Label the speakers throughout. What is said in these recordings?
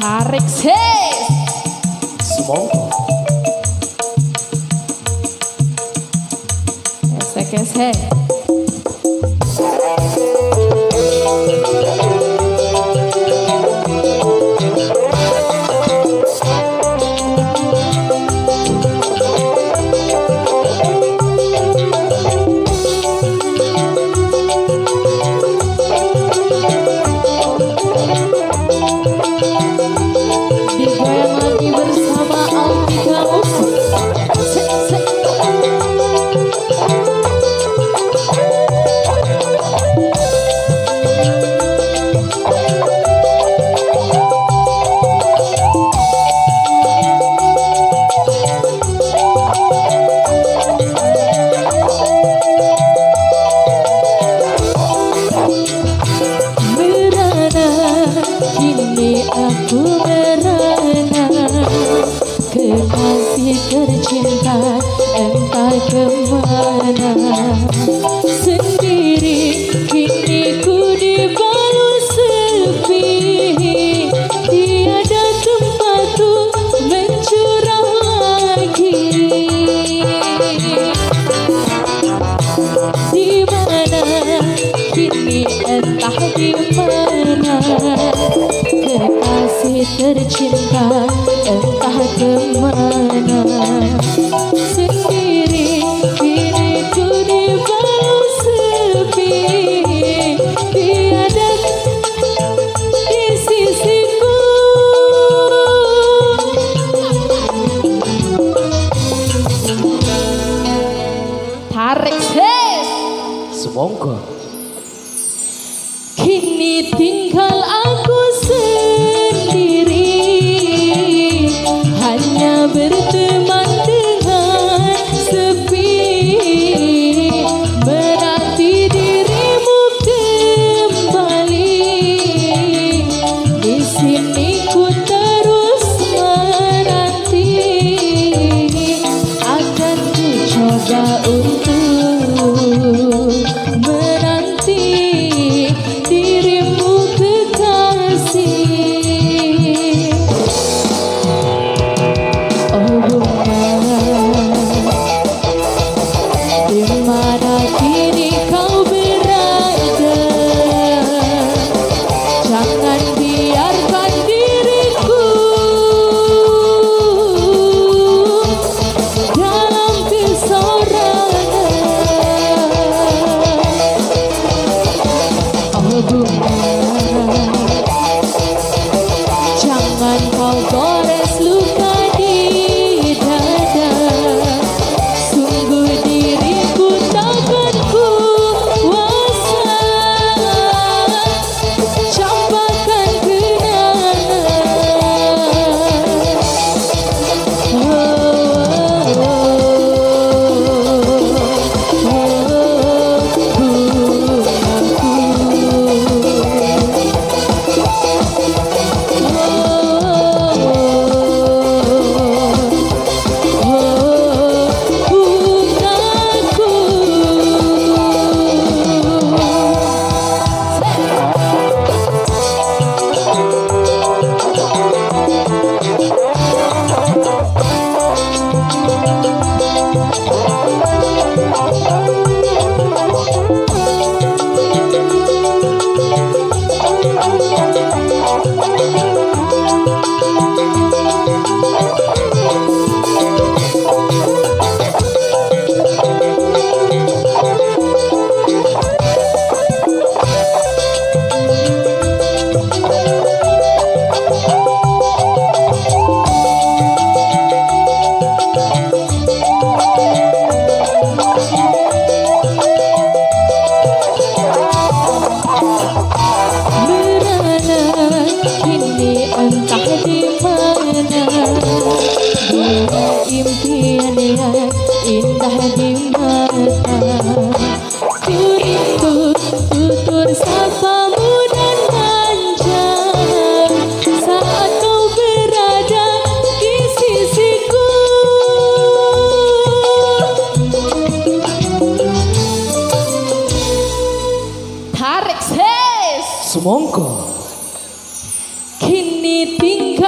Speaker 1: Tarik sis.
Speaker 2: Semongko.
Speaker 1: Esek-esek. Digoyang lagi bersama Altika Musik. Sek, sek. Kini aku merana, kekasih tercinta entah kemana. Sendiri kini ku dibalut sepi, tiada tempatku mencurah lagi. Di mana kini entah di mana, kekasih tercinta entah kemana. Sendiri kini ku dibalut sepi, tiada di sisiku. Tarik sis.
Speaker 2: Semongko.
Speaker 1: Kini tinggal aku sendiri, hanya berteman dengan sepi. Menanti dirimu kembali, di sini ku terus menanti. Akan ku coba untuk menanti dirimu kekasih. Oh bunga, di mana kini kau berada? Jangan biarkan diriku dalam kesorangan. Oh bunga, jangan kau gores luka di dada. Sungguh diriku takkan kuasa campakkan indah di mata. Ku tutur sapamu dan manja saat kau berada di sisiku. Tarik ses
Speaker 2: semongko
Speaker 1: kini tinggal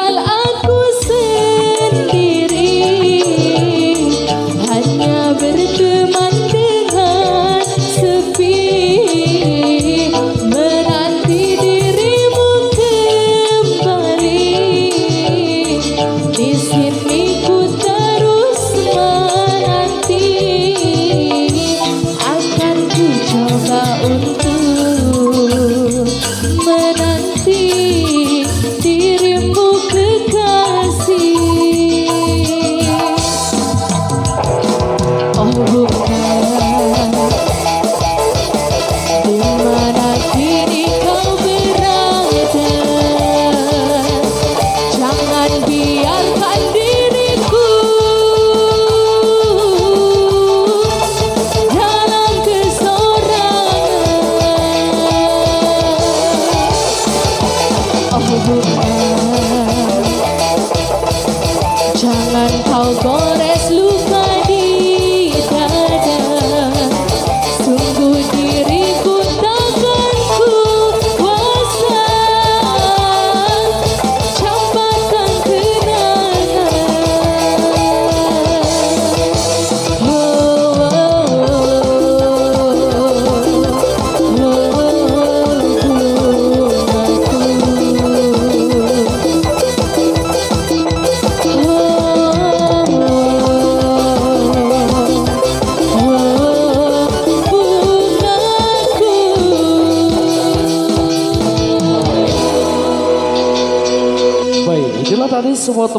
Speaker 2: sekali semua